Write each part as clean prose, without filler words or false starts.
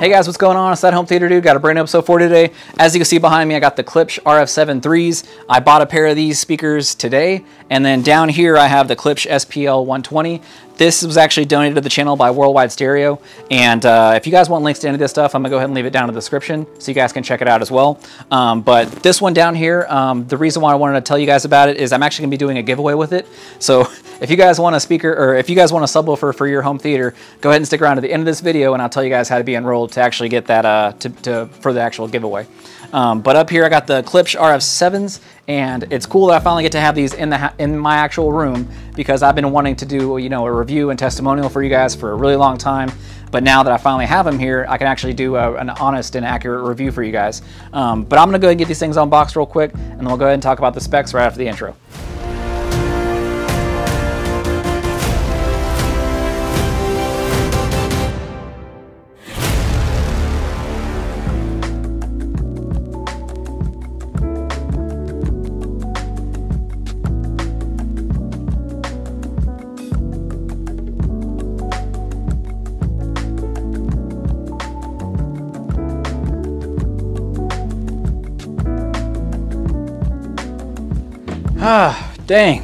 Hey guys, what's going on? It's that home theater dude. Got a brand new episode for today. As you can see behind me, I got the Klipsch RF-7 3s. I bought a pair of these speakers today. And then down here, I have the Klipsch SPL 120. This was actually donated to the channel by Worldwide Stereo. And if you guys want links to any of this stuff, I'm gonna go ahead and leave it down in the description so you guys can check it out as well. But this one down here, the reason why I wanted to tell you guys about it is I'm actually gonna be doing a giveaway with it. So if you guys want a speaker, or if you guys want a subwoofer for your home theater, go ahead and stick around to the end of this video and I'll tell you guys how to be enrolled to actually get that for the actual giveaway. But up here I got the Klipsch RF-7s, and it's cool that I finally get to have these in my actual room, because I've been wanting to do, you know, a review and testimonial for you guys for a really long time. But now that I finally have them here, I can actually do an honest and accurate review for you guys. But I'm gonna go ahead and get these things unboxed real quick, and then we'll go ahead and talk about the specs right after the intro. Ah, dang.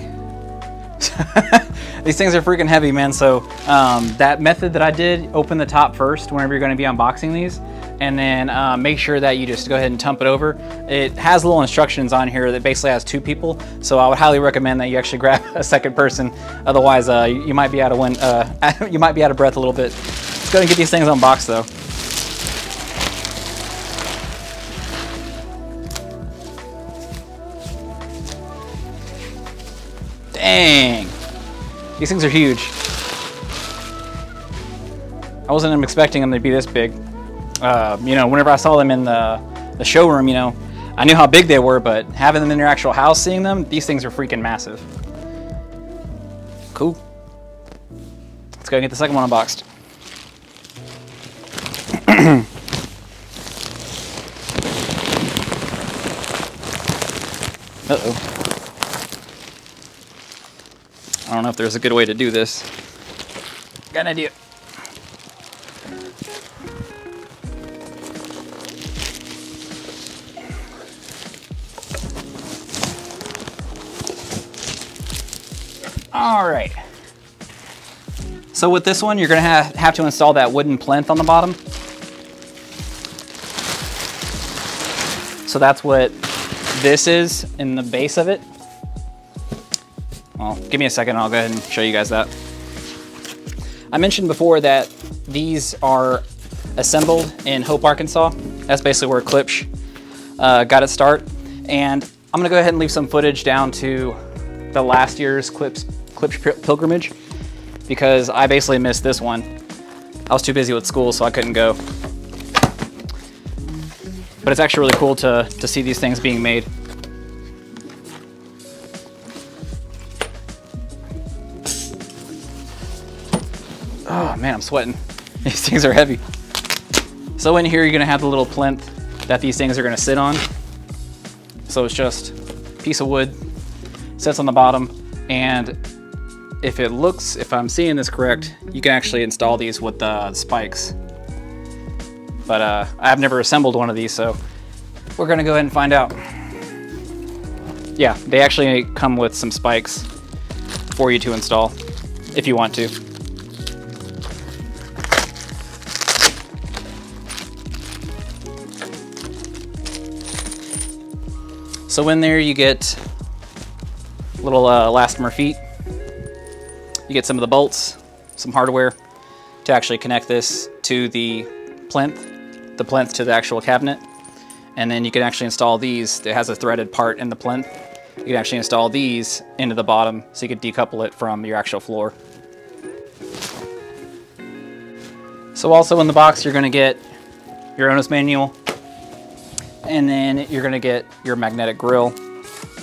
These things are freaking heavy, man. So that method that I did, open the top first whenever you're going to be unboxing these, and then make sure that you just go ahead and dump it over. It has little instructions on here that basically has two people, so I would highly recommend that you actually grab a second person. Otherwise, you might be out of you might be out of breath a little bit. Let's go ahead and get these things unboxed, though. Dang, these things are huge. I wasn't expecting them to be this big. You know, whenever I saw them in the showroom, you know, I knew how big they were, but having them in your actual house, seeing them, these things are freaking massive. Cool. Let's go get the second one unboxed. Uh-oh. I don't know if there's a good way to do this. Got an idea. All right. So with this one, you're gonna have to install that wooden plinth on the bottom. So that's what this is in the base of it. Well, give me a second, I'll go ahead and show you guys that. I mentioned before that these are assembled in Hope, Arkansas. That's basically where Klipsch got its start. And I'm gonna go ahead and leave some footage down to the last year's Klipsch pilgrimage, because I basically missed this one. I was too busy with school, so I couldn't go. But it's actually really cool to see these things being made. Oh man, I'm sweating. These things are heavy. So in here, you're gonna have the little plinth that these things are gonna sit on. So it's just a piece of wood, sits on the bottom, and if I'm seeing this correct, you can actually install these with the spikes. But I've never assembled one of these, so we're gonna go ahead and find out. Yeah, they actually come with some spikes for you to install if you want to. So in there you get little elastomer feet. You get some of the bolts, some hardware to actually connect this to the plinth to the actual cabinet. And then you can actually install these. It has a threaded part in the plinth. You can actually install these into the bottom so you can decouple it from your actual floor. So also in the box, you're gonna get your owner's manual, and then you're gonna get your magnetic grill. Let's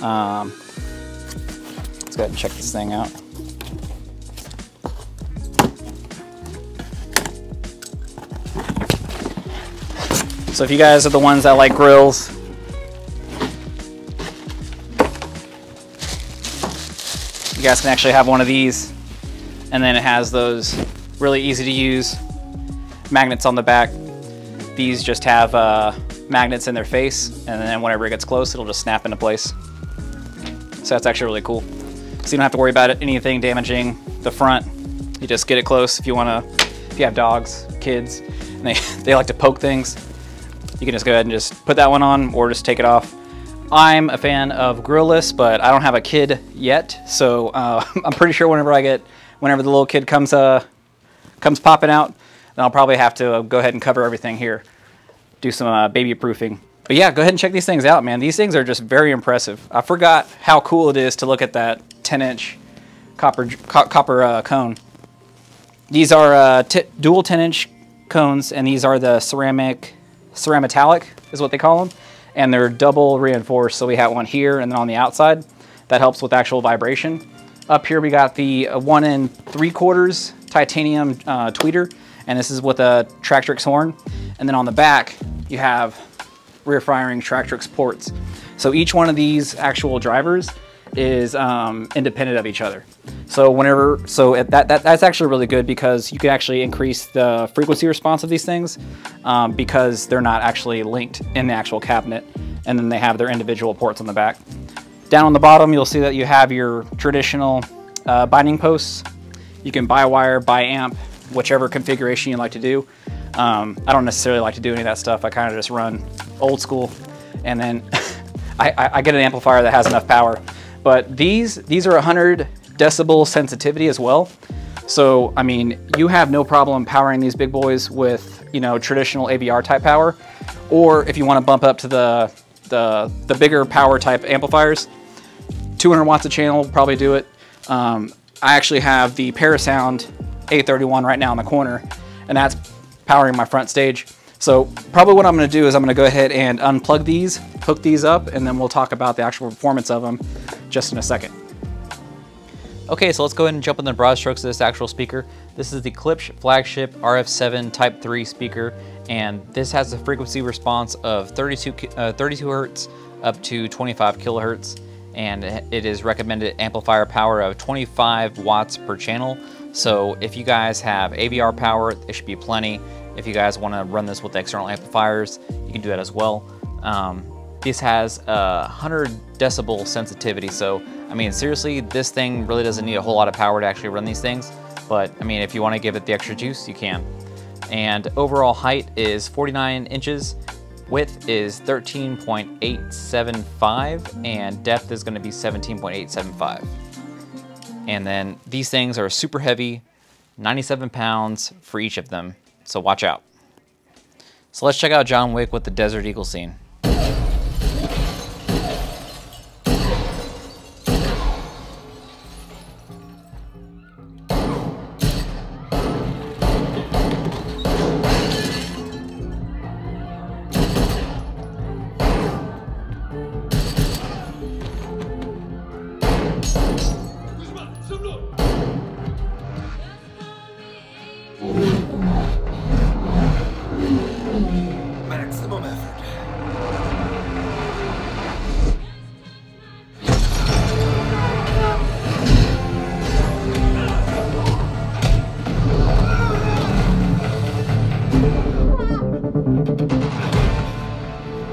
go ahead and check this thing out. So if you guys are the ones that like grills, you guys can actually have one of these, and then it has those really easy to use magnets on the back. These just have magnets in their face, and then whenever it gets close, it'll just snap into place. So that's actually really cool. So you don't have to worry about anything damaging the front. You just get it close if you have dogs, kids, and they like to poke things. You can just go ahead and just put that one on or just take it off. I'm a fan of grillless, but I don't have a kid yet, so I'm pretty sure whenever the little kid comes popping out, then I'll probably have to go ahead and cover everything here, do some baby proofing. But yeah, go ahead and check these things out, man. These things are just very impressive. I forgot how cool it is to look at that 10-inch copper cone. These are dual 10-inch cones, and these are the cerametallic is what they call them, and they're double reinforced. So we have one here and then on the outside that helps with actual vibration. Up here we got the 1 3/4 titanium tweeter, and this is with a Tractrix horn. And then on the back you have rear firing Tractrix ports. So each one of these actual drivers is independent of each other. So that's actually really good, because you can actually increase the frequency response of these things because they're not actually linked in the actual cabinet, and then they have their individual ports on the back. Down on the bottom, you'll see that you have your traditional binding posts. You can buy wire, buy amp, whichever configuration you like to do. I don't necessarily like to do any of that stuff. I kind of just run old school, and then I get an amplifier that has enough power. But these are 100 decibel sensitivity as well. So, I mean, you have no problem powering these big boys with, you know, traditional AVR type power. Or if you want to bump up to the bigger power type amplifiers, 200 watts a channel will probably do it. I actually have the Parasound A31 right now in the corner, and that's powering my front stage. So probably what I'm going to do is I'm going to go ahead and unplug these, hook these up, and then we'll talk about the actual performance of them just in a second. Okay, so let's go ahead and jump in the broad strokes of this actual speaker. This is the Klipsch flagship RF-7 Type 3 speaker, and this has a frequency response of 32 hertz up to 25 kilohertz, and it is recommended amplifier power of 25 watts per channel. So if you guys have AVR power, it should be plenty. If you guys want to run this with external amplifiers, you can do that as well. This has 100 decibel sensitivity, so I mean, seriously, this thing really doesn't need a whole lot of power to actually run these things, but I mean, if you want to give it the extra juice, you can. And overall height is 49 inches, width is 13.875, and depth is going to be 17.875. And then these things are super heavy, 97 pounds for each of them, so watch out. So let's check out John Wick with the Desert Eagle scene. Maximum effort.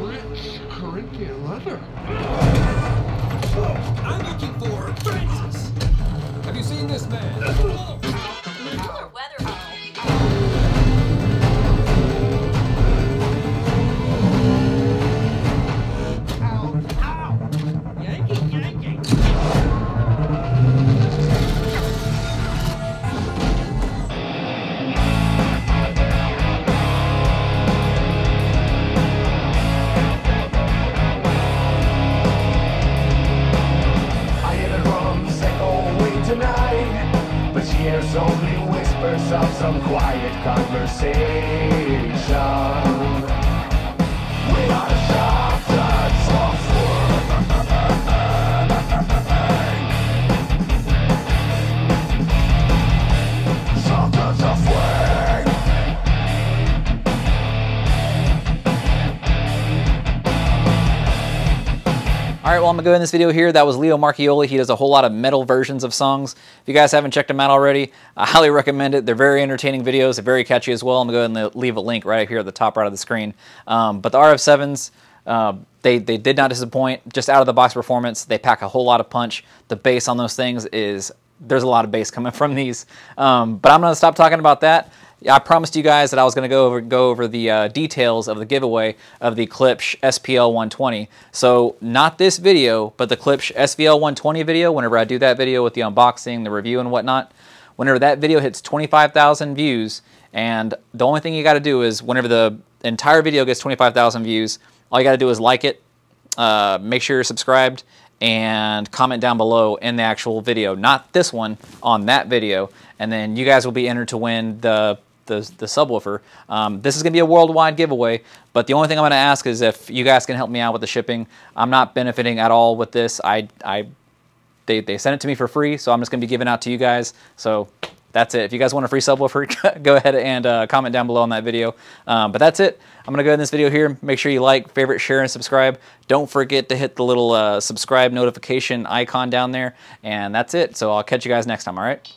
Rich Corinthian leather. I'm looking for Francis. Have you seen this man? But she hears only whispers of some quiet conversation. We are the shots of Sultans of Swing. All right, well, I'm gonna go in this video here. That was Leo Marchioli. He does a whole lot of metal versions of songs. If you guys haven't checked them out already, I highly recommend it. They're very entertaining videos. They're very catchy as well. I'm gonna go ahead and leave a link right up here at the top right of the screen. But the RF-7s, they did not disappoint. Just out of the box performance, they pack a whole lot of punch. The bass on those things there's a lot of bass coming from these. But I'm gonna stop talking about that. I promised you guys that I was going to go over the details of the giveaway of the Klipsch SPL 120. So not this video, but the Klipsch SVL 120 video. Whenever I do that video with the unboxing, the review, and whatnot, whenever that video hits 25,000 views, and the only thing you got to do is whenever the entire video gets 25,000 views, all you got to do is like it, make sure you're subscribed, and comment down below in the actual video, not this one, on that video, and then you guys will be entered to win the subwoofer. This is going to be a worldwide giveaway, but the only thing I'm going to ask is if you guys can help me out with the shipping. I'm not benefiting at all with this. They sent it to me for free, so I'm just going to be giving out to you guys. So that's it. If you guys want a free subwoofer, go ahead and comment down below on that video. But that's it. I'm going to go in this video here. Make sure you like, favorite, share, and subscribe. Don't forget to hit the little subscribe notification icon down there. And that's it. So I'll catch you guys next time, all right?